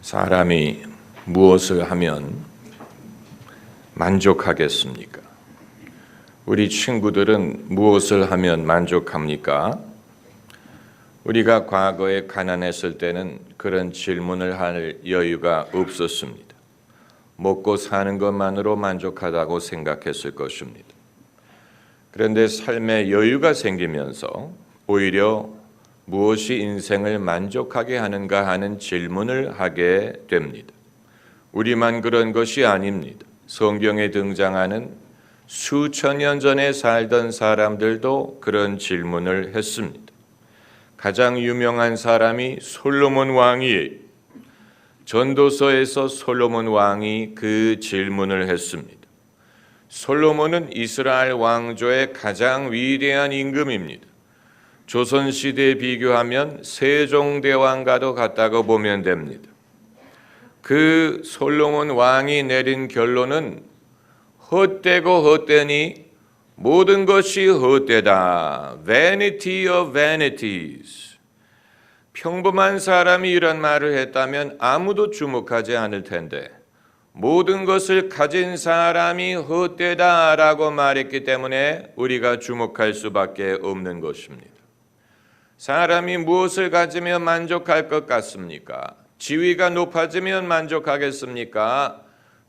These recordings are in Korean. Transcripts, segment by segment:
사람이 무엇을 하면 만족하겠습니까? 우리 친구들은 무엇을 하면 만족합니까? 우리가 과거에 가난했을 때는 그런 질문을 할 여유가 없었습니다. 먹고 사는 것만으로 만족하다고 생각했을 것입니다. 그런데 삶에 여유가 생기면서 오히려 무엇이 인생을 만족하게 하는가 하는 질문을 하게 됩니다. 우리만 그런 것이 아닙니다. 성경에 등장하는 수천 년 전에 살던 사람들도 그런 질문을 했습니다. 가장 유명한 사람이 솔로몬 왕이에요. 전도서에서 솔로몬 왕이 그 질문을 했습니다. 솔로몬은 이스라엘 왕조의 가장 위대한 임금입니다. 조선시대에 비교하면 세종대왕과도 같다고 보면 됩니다. 그 솔로몬 왕이 내린 결론은 헛되고 헛되니 모든 것이 헛되다. Vanity of vanities. 평범한 사람이 이런 말을 했다면 아무도 주목하지 않을 텐데 모든 것을 가진 사람이 헛되다라고 말했기 때문에 우리가 주목할 수밖에 없는 것입니다. 사람이 무엇을 가지면 만족할 것 같습니까? 지위가 높아지면 만족하겠습니까?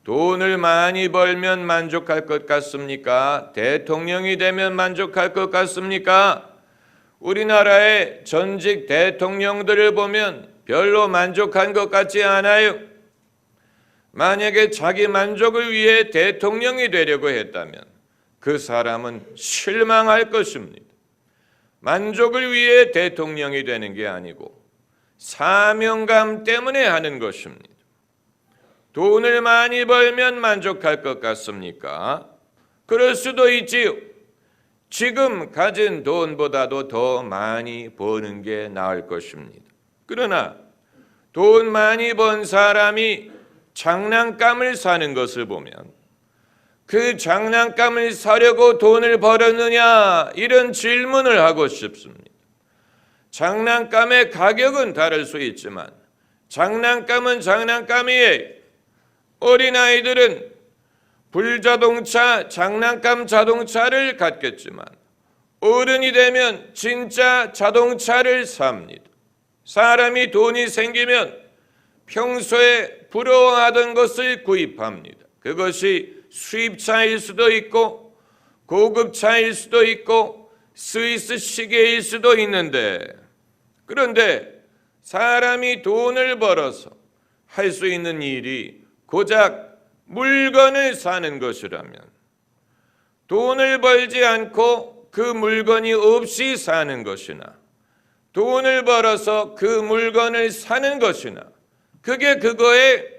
돈을 많이 벌면 만족할 것 같습니까? 대통령이 되면 만족할 것 같습니까? 우리나라의 전직 대통령들을 보면 별로 만족한 것 같지 않아요. 만약에 자기 만족을 위해 대통령이 되려고 했다면 그 사람은 실망할 것입니다. 만족을 위해 대통령이 되는 게 아니고 사명감 때문에 하는 것입니다. 돈을 많이 벌면 만족할 것 같습니까? 그럴 수도 있지요. 지금 가진 돈보다도 더 많이 버는 게 나을 것입니다. 그러나 돈 많이 번 사람이 장난감을 사는 것을 보면 그 장난감을 사려고 돈을 벌었느냐 이런 질문을 하고 싶습니다. 장난감의 가격은 다를 수 있지만 장난감은 장난감이에요. 어린아이들은 불자동차, 장난감 자동차를 갖겠지만 어른이 되면 진짜 자동차를 삽니다. 사람이 돈이 생기면 평소에 부러워하던 것을 구입합니다. 그것이 수입차일 수도 있고 고급차일 수도 있고 스위스 시계일 수도 있는데 그런데 사람이 돈을 벌어서 할 수 있는 일이 고작 물건을 사는 것이라면 돈을 벌지 않고 그 물건이 없이 사는 것이나 돈을 벌어서 그 물건을 사는 것이나 그게 그거예요.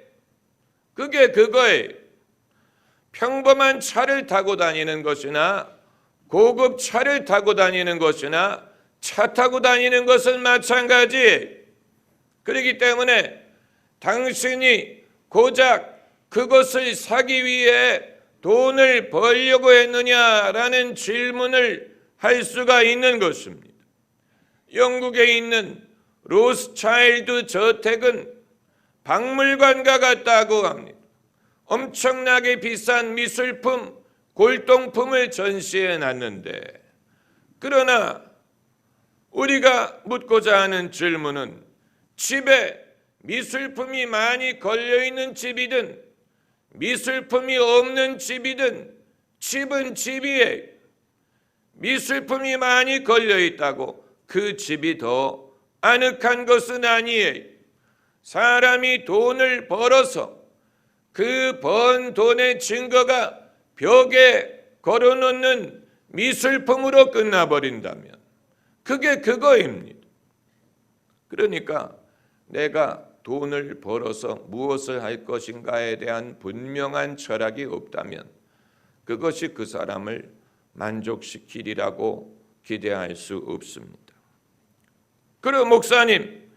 평범한 차를 타고 다니는 것이나 고급 차를 타고 다니는 것이나 차 타고 다니는 것은 마찬가지예요. 그렇기 때문에 당신이 고작 그것을 사기 위해 돈을 벌려고 했느냐라는 질문을 할 수가 있는 것입니다. 영국에 있는 로스차일드 저택은 박물관과 같다고 합니다. 엄청나게 비싼 미술품, 골동품을 전시해 놨는데 그러나 우리가 묻고자 하는 질문은 집에 미술품이 많이 걸려있는 집이든 미술품이 없는 집이든 집은 집이에요. 미술품이 많이 걸려있다고 그 집이 더 아늑한 것은 아니에요. 사람이 돈을 벌어서 그 번 돈의 증거가 벽에 걸어놓는 미술품으로 끝나버린다면 그게 그거입니다. 그러니까 내가 돈을 벌어서 무엇을 할 것인가에 대한 분명한 철학이 없다면 그것이 그 사람을 만족시키리라고 기대할 수 없습니다. 그럼 목사님,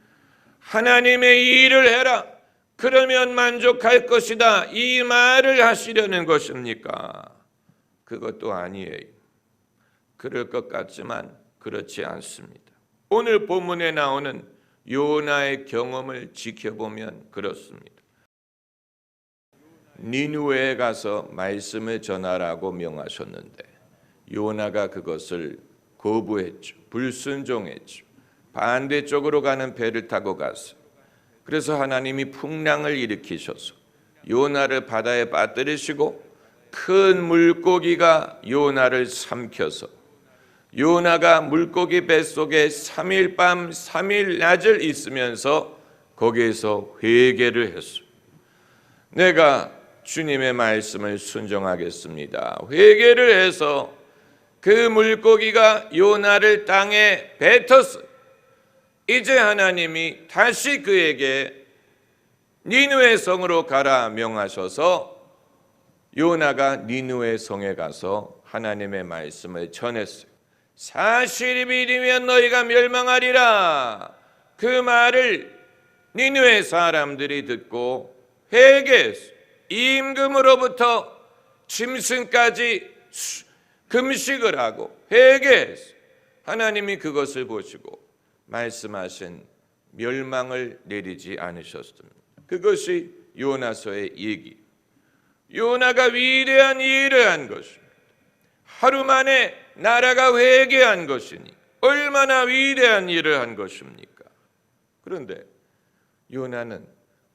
하나님의 일을 해라. 그러면 만족할 것이다. 이 말을 하시려는 것입니까? 그것도 아니에요. 그럴 것 같지만 그렇지 않습니다. 오늘 본문에 나오는 요나의 경험을 지켜보면 그렇습니다. 니느웨에 가서 말씀을 전하라고 명하셨는데 요나가 그것을 거부했죠. 불순종했죠. 반대쪽으로 가는 배를 타고 갔어요. 그래서 하나님이 풍랑을 일으키셔서 요나를 바다에 빠뜨리시고 큰 물고기가 요나를 삼켜서 요나가 물고기 뱃속에 3일 밤 3일 낮을 있으면서 거기에서 회개를 했어요. 내가 주님의 말씀을 순종하겠습니다. 회개를 해서 그 물고기가 요나를 땅에 뱉었어요. 이제 하나님이 다시 그에게 니느웨 성으로 가라 명하셔서 요나가 니느웨 성에 가서 하나님의 말씀을 전했어요. 사실이 믿으면 너희가 멸망하리라. 그 말을 니느웨 사람들이 듣고 회개했어요. 임금으로부터 짐승까지 금식을 하고 회개했어요. 하나님이 그것을 보시고 말씀하신 멸망을 내리지 않으셨습니다. 그것이 요나서의 얘기. 요나가 위대한 일을 한 것입니다. 하루 만에 나라가 회개한 것이니 얼마나 위대한 일을 한 것입니까? 그런데 요나는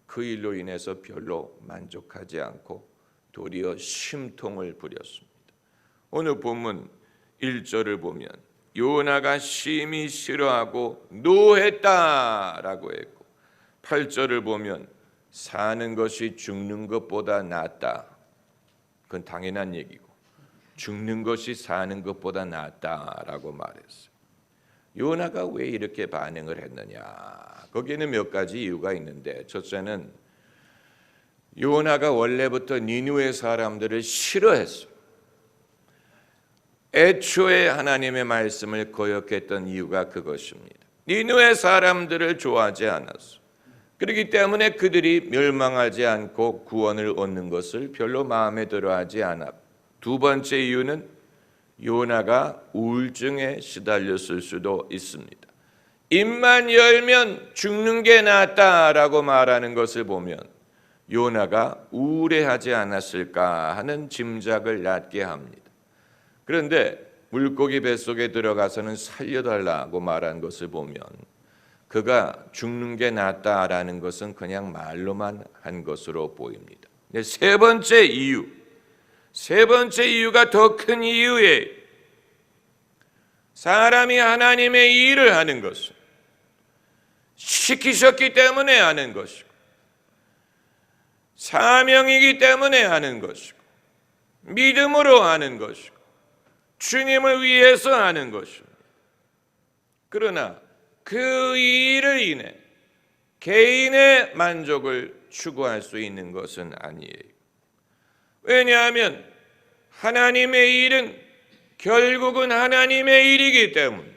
그 일로 인해서 별로 만족하지 않고 도리어 심통을 부렸습니다. 오늘 본문 1절을 보면 요나가 심히 싫어하고 노했다라고 했고 8절을 보면 사는 것이 죽는 것보다 낫다. 그건 당연한 얘기고 죽는 것이 사는 것보다 낫다라고 말했어요. 요나가 왜 이렇게 반응을 했느냐? 거기에는 몇 가지 이유가 있는데 첫째는 요나가 원래부터 니느웨 사람들을 싫어했어요. 애초에 하나님의 말씀을 거역했던 이유가 그것입니다. 니느웨 사람들을 좋아하지 않았어요. 그렇기 때문에 그들이 멸망하지 않고 구원을 얻는 것을 별로 마음에 들어하지 않았고 두 번째 이유는 요나가 우울증에 시달렸을 수도 있습니다. 입만 열면 죽는 게 낫다라고 말하는 것을 보면 요나가 우울해하지 않았을까 하는 짐작을 낳게 합니다. 그런데 물고기 뱃속에 들어가서는 살려달라고 말한 것을 보면 그가 죽는 게 낫다라는 것은 그냥 말로만 한 것으로 보입니다. 세 번째 이유가 더 큰 이유예요. 사람이 하나님의 일을 하는 것은 시키셨기 때문에 하는 것이고 사명이기 때문에 하는 것이고 믿음으로 하는 것이고 주님을 위해서 하는 것입니다. 그러나 그 일을 인해 개인의 만족을 추구할 수 있는 것은 아니에요. 왜냐하면 하나님의 일은 결국은 하나님의 일이기 때문에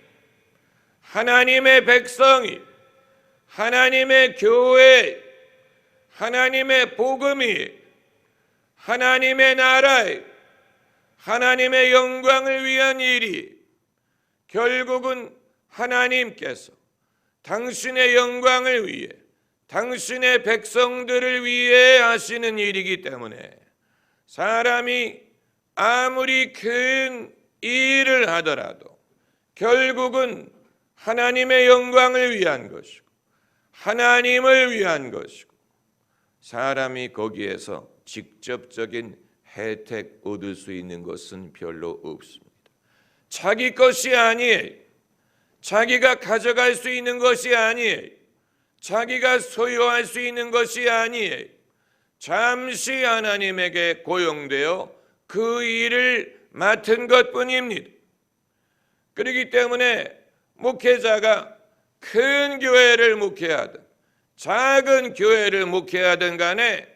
하나님의 백성이 하나님의 교회, 하나님의 복음이 하나님의 나라에 하나님의 영광을 위한 일이 결국은 하나님께서 당신의 영광을 위해 당신의 백성들을 위해 하시는 일이기 때문에 사람이 아무리 큰 일을 하더라도 결국은 하나님의 영광을 위한 것이고 하나님을 위한 것이고 사람이 거기에서 직접적인 혜택 얻을 수 있는 것은 별로 없습니다. 자기 것이 아니에요. 자기가 가져갈 수 있는 것이 아니에요. 자기가 소유할 수 있는 것이 아니에요. 잠시 하나님에게 고용되어 그 일을 맡은 것뿐입니다. 그렇기 때문에 목회자가 큰 교회를 목회하든 작은 교회를 목회하든 간에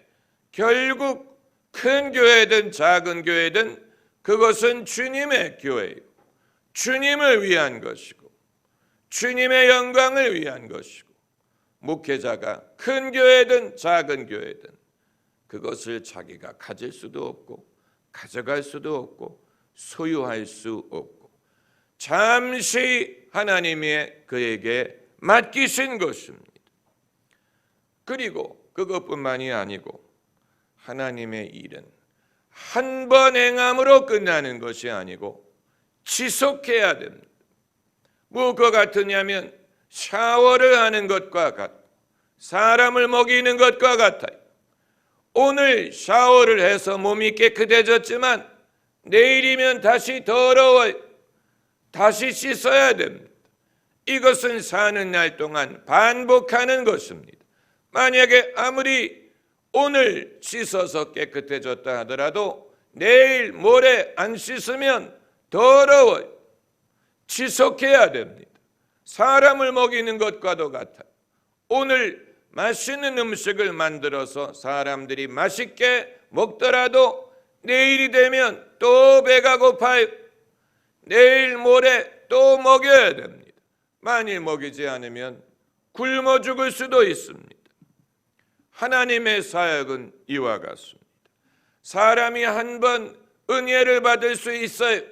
결국 큰 교회든 작은 교회든 그것은 주님의 교회요. 주님을 위한 것이고 주님의 영광을 위한 것이고 목회자가 큰 교회든 작은 교회든 그것을 자기가 가질 수도 없고 가져갈 수도 없고 소유할 수 없고 잠시 하나님의 그에게 맡기신 것입니다. 그리고 그것뿐만이 아니고 하나님의 일은 한 번 행함으로 끝나는 것이 아니고 지속해야 됩니다. 무엇과 같으냐면 샤워를 하는 것과 같고 사람을 먹이는 것과 같아요. 오늘 샤워를 해서 몸이 깨끗해졌지만 내일이면 다시 더러워요. 다시 씻어야 됩니다. 이것은 사는 날 동안 반복하는 것입니다. 만약에 아무리 오늘 씻어서 깨끗해졌다 하더라도 내일 모레 안 씻으면 더러워요. 지속해야 됩니다. 사람을 먹이는 것과도 같아요. 오늘 맛있는 음식을 만들어서 사람들이 맛있게 먹더라도 내일이 되면 또 배가 고파요. 내일 모레 또 먹여야 됩니다. 만일 먹이지 않으면 굶어 죽을 수도 있습니다. 하나님의 사역은 이와 같습니다. 사람이 한 번 은혜를 받을 수 있어요.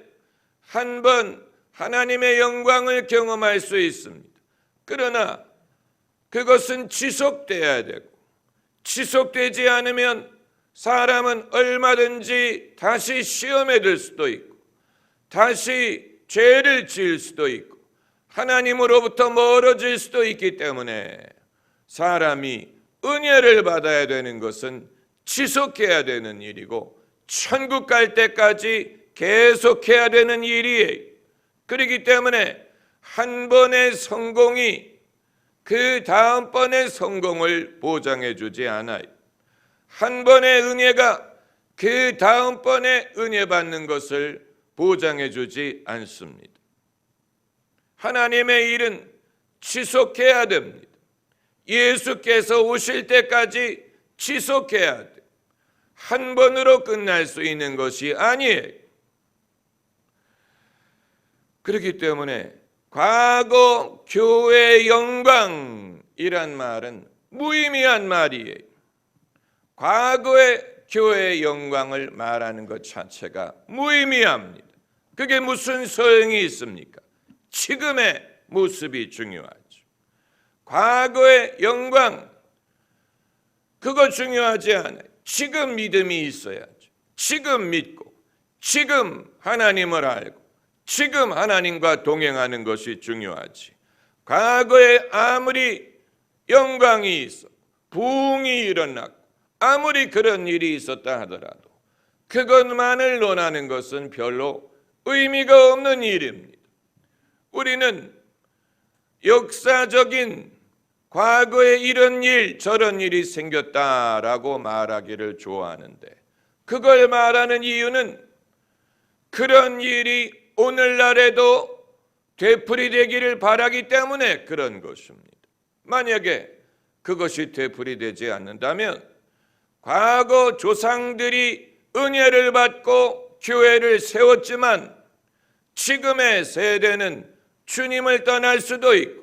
한 번 하나님의 영광을 경험할 수 있습니다. 그러나 그것은 지속돼야 되고 지속되지 않으면 사람은 얼마든지 다시 시험에 들 수도 있고 다시 죄를 지을 수도 있고 하나님으로부터 멀어질 수도 있기 때문에 사람이 은혜를 받아야 되는 것은 지속해야 되는 일이고 천국 갈 때까지 계속해야 되는 일이에요. 그렇기 때문에 한 번의 성공이 그 다음번의 성공을 보장해 주지 않아요. 한 번의 은혜가 그 다음번에 은혜 받는 것을 보장해 주지 않습니다. 하나님의 일은 지속해야 됩니다. 예수께서 오실 때까지 지속해야 돼요. 한 번으로 끝날 수 있는 것이 아니에요. 그렇기 때문에 과거 교회의 영광이란 말은 무의미한 말이에요. 과거의 교회의 영광을 말하는 것 자체가 무의미합니다. 그게 무슨 소용이 있습니까? 지금의 모습이 중요하죠. 과거의 영광, 그거 중요하지 않아요. 지금 믿음이 있어야죠. 지금 믿고, 지금 하나님을 알고, 지금 하나님과 동행하는 것이 중요하지. 과거에 아무리 영광이 있어, 부흥이 일어났고, 아무리 그런 일이 있었다 하더라도 그것만을 논하는 것은 별로 의미가 없는 일입니다. 우리는 역사적인 과거에 이런 일, 저런 일이 생겼다라고 말하기를 좋아하는데 그걸 말하는 이유는 그런 일이 오늘날에도 되풀이되기를 바라기 때문에 그런 것입니다. 만약에 그것이 되풀이되지 않는다면 과거 조상들이 은혜를 받고 교회를 세웠지만 지금의 세대는 주님을 떠날 수도 있고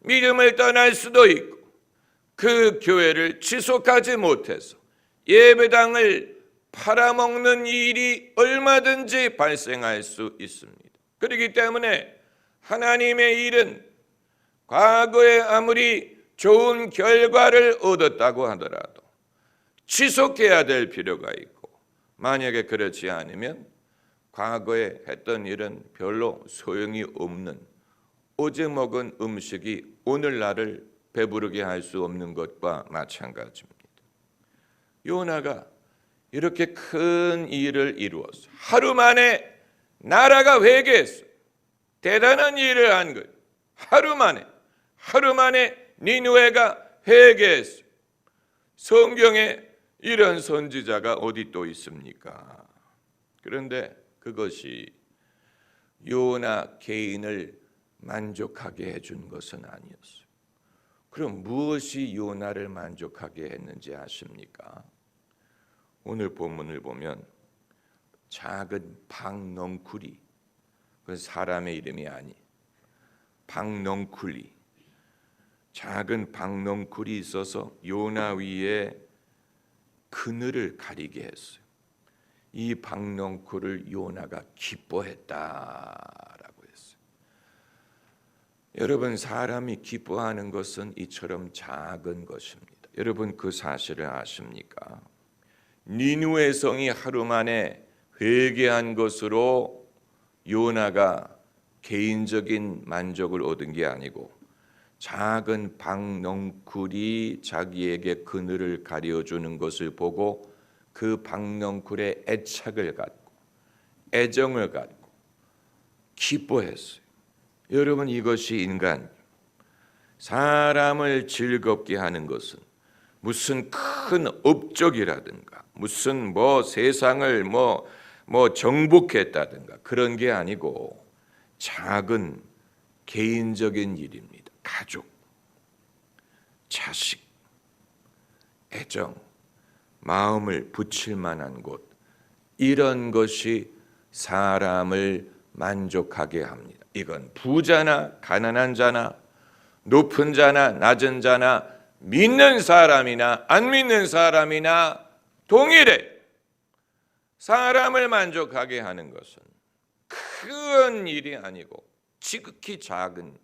믿음을 떠날 수도 있고 그 교회를 지속하지 못해서 예배당을 팔아먹는 일이 얼마든지 발생할 수 있습니다. 그렇기 때문에 하나님의 일은 과거에 아무리 좋은 결과를 얻었다고 하더라도 지속해야 될 필요가 있고 만약에 그렇지 않으면 과거에 했던 일은 별로 소용이 없는 어제 먹은 음식이 오늘날을 배부르게 할 수 없는 것과 마찬가지입니다. 요나가 이렇게 큰 일을 이루었어요. 하루 만에 나라가 회개했어요. 대단한 일을 한 거예요. 하루 만에 니느웨가 회개했어요. 성경에 이런 선지자가 어디 또 있습니까? 그런데 그것이 요나 개인을 만족하게 해준 것은 아니었어요. 그럼 무엇이 요나를 만족하게 했는지 아십니까? 오늘 본문을 보면 작은 박넝쿨이, 그 사람의 이름이 아니, 박넝쿨이, 작은 박넝쿨이 있어서 요나 위에 그늘을 가리게 했어요. 이 박넝쿨을 요나가 기뻐했다라고 했어요. 여러분, 사람이 기뻐하는 것은 이처럼 작은 것입니다. 여러분, 그 사실을 아십니까? 니느웨 성이 하루 만에 회개한 것으로 요나가 개인적인 만족을 얻은 게 아니고 작은 박넝쿨이 자기에게 그늘을 가려주는 것을 보고 그 박넝쿨에 애착을 갖고 애정을 갖고 기뻐했어요. 여러분, 이것이 인간, 사람을 즐겁게 하는 것은 무슨 큰 업적이라든가 무슨 세상을 정복했다든가 그런 게 아니고 작은 개인적인 일입니다. 가족, 자식, 애정, 마음을 붙일 만한 곳, 이런 것이 사람을 만족하게 합니다. 이건 부자나 가난한 자나 높은 자나 낮은 자나 믿는 사람이나 안 믿는 사람이나 동일해. 사람을 만족하게 하는 것은 큰 일이 아니고 지극히 작은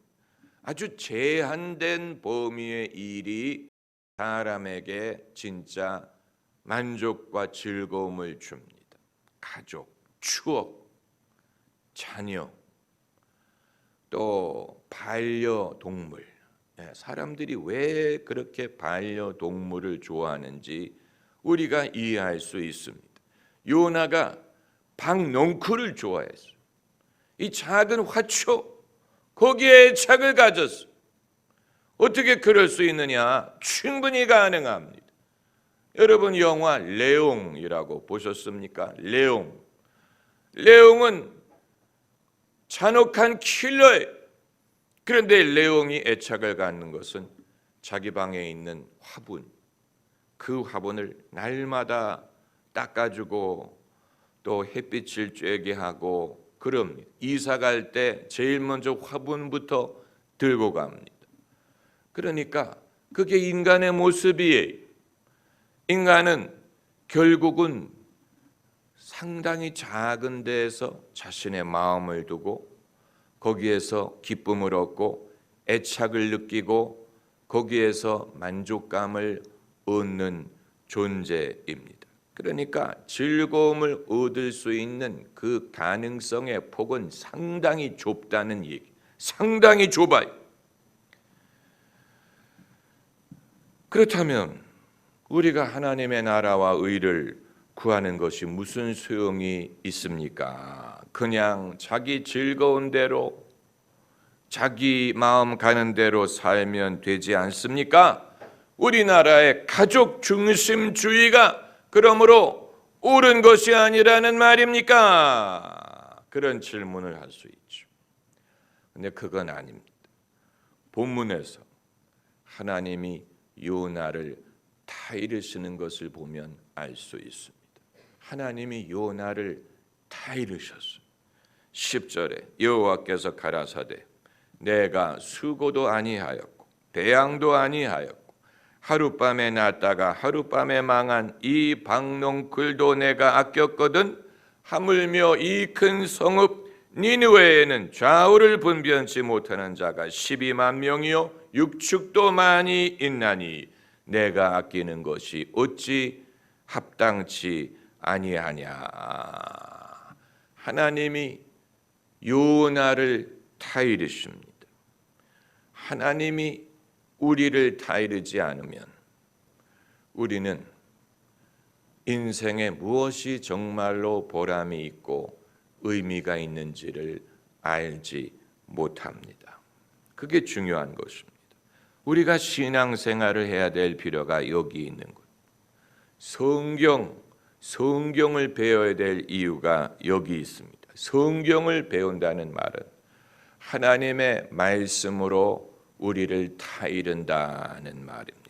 아주 제한된 범위의 일이 사람에게 진짜 만족과 즐거움을 줍니다. 가족, 추억, 자녀, 또 반려동물. 사람들이 왜 그렇게 반려동물을 좋아하는지 우리가 이해할 수 있습니다. 요나가 박넝쿨을 좋아했어요. 이 작은 화초, 거기에 애착을 가졌어요. 어떻게 그럴 수 있느냐? 충분히 가능합니다. 여러분, 영화 레옹이라고 보셨습니까? 레옹은 잔혹한 킬러예요. 그런데 레옹이 애착을 갖는 것은 자기 방에 있는 화분, 그 화분을 날마다 닦아주고 또 햇빛을 쬐게 하고 그럽니다. 이사 갈 때 제일 먼저 화분부터 들고 갑니다. 그러니까 그게 인간의 모습이에요. 인간은 결국은 상당히 작은 데에서 자신의 마음을 두고 거기에서 기쁨을 얻고 애착을 느끼고 거기에서 만족감을 얻는 존재입니다. 그러니까 즐거움을 얻을 수 있는 그 가능성의 폭은 상당히 좁다는 얘기. 상당히 좁아요. 그렇다면 우리가 하나님의 나라와 의를 구하는 것이 무슨 소용이 있습니까? 그냥 자기 즐거운 대로 자기 마음 가는 대로 살면 되지 않습니까? 우리나라의 가족 중심주의가 그러므로 옳은 것이 아니라는 말입니까? 그런 질문을 할 수 있죠. 근데 그건 아닙니다. 본문에서 하나님이 요나를 타이르시는 것을 보면 알 수 있습니다. 하나님이 요나를 타이르셨어요. 10절에 여호와께서 가라사대 내가 수고도 아니하였고 배양도 아니하였고 하룻밤에 났다가 하룻밤에 망한 이 박넝쿨도 내가 아꼈거든 하물며 이 큰 성읍 니느웨에는 좌우를 분변치 못하는 자가 12만 명이요 육축도 많이 있나니 내가 아끼는 것이 어찌 합당치 아니하냐. 하나님이 요나를 타이르십니다. 하나님이 우리를 타이르지 않으면 우리는 인생에 무엇이 정말로 보람이 있고 의미가 있는지를 알지 못합니다. 그게 중요한 것입니다. 우리가 신앙생활을 해야 될 필요가 여기 있는 것. 성경을 배워야 될 이유가 여기 있습니다. 성경을 배운다는 말은 하나님의 말씀으로 우리를 타이른다는 말입니다.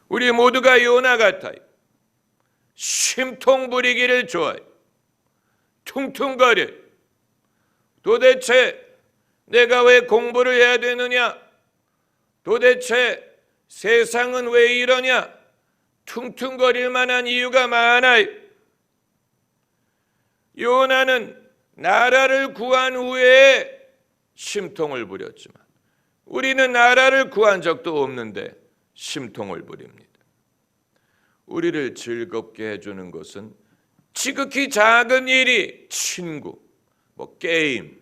우리 모두가 요나 같아요. 심통 부리기를 좋아해요. 퉁퉁거려. 도대체 내가 왜 공부를 해야 되느냐? 도대체 세상은 왜 이러냐? 퉁퉁거릴 만한 이유가 많아요. 요나는 나라를 구한 후에 심통을 부렸지만 우리는 나라를 구한 적도 없는데 심통을 부립니다. 우리를 즐겁게 해주는 것은 지극히 작은 일이 친구, 게임,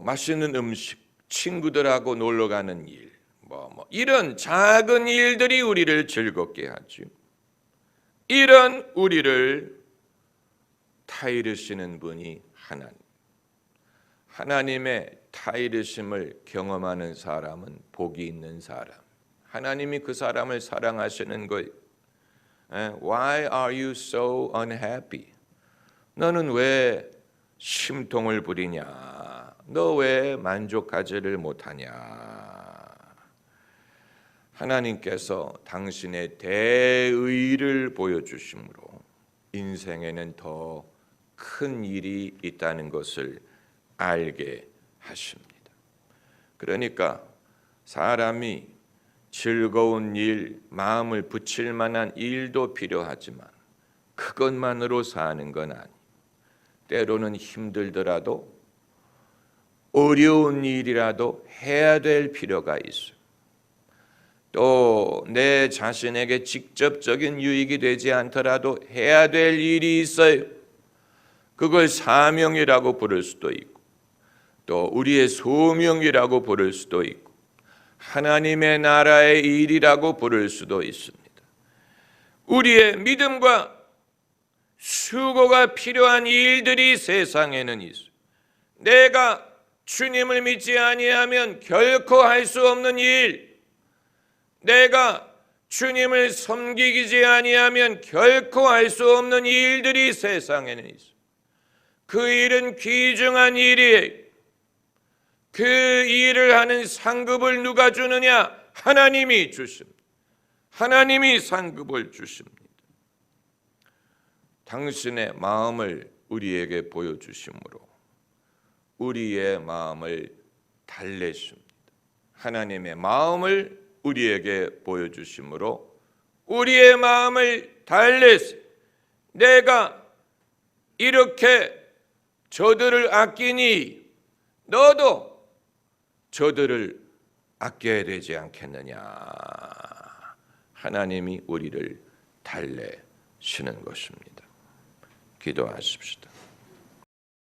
맛있는 음식, 친구들하고 놀러 가는 일, 이런 작은 일들이 우리를 즐겁게 하죠. 이런 우리를 타이르시는 분이 하나님. 하나님의 타이르심을 경험하는 사람은 복이 있는 사람. 하나님이 그 사람을 사랑하시는 거예요. Why are you so unhappy? 너는 왜 심통을 부리냐? 너 왜 만족하지를 못하냐? 하나님께서 당신의 대의를 보여주심으로 인생에는 더 큰 일이 있다는 것을 알게 하십니다. 그러니까 사람이 즐거운 일, 마음을 붙일 만한 일도 필요하지만 그것만으로 사는 건 아니에요. 때로는 힘들더라도 어려운 일이라도 해야 될 필요가 있어요. 또 내 자신에게 직접적인 유익이 되지 않더라도 해야 될 일이 있어요. 그걸 사명이라고 부를 수도 있고 또 우리의 소명이라고 부를 수도 있고 하나님의 나라의 일이라고 부를 수도 있습니다. 우리의 믿음과 수고가 필요한 일들이 세상에는 있어요. 내가 주님을 믿지 아니하면 결코 할 수 없는 일, 내가 주님을 섬기지 아니하면 결코 할 수 없는 일들이 세상에는 있어요. 그 일은 귀중한 일이에요. 그 일을 하는 상급을 누가 주느냐? 하나님이 주십니다. 하나님이 상급을 주십니다. 당신의 마음을 우리에게 보여주심으로 우리의 마음을 달래십니다. 하나님의 마음을 우리에게 보여주심으로 우리의 마음을 달래세요. 내가 이렇게 저들을 아끼니 너도 저들을 아껴야 되지 않겠느냐. 하나님이 우리를 달래시는 것입니다. 기도하십시다.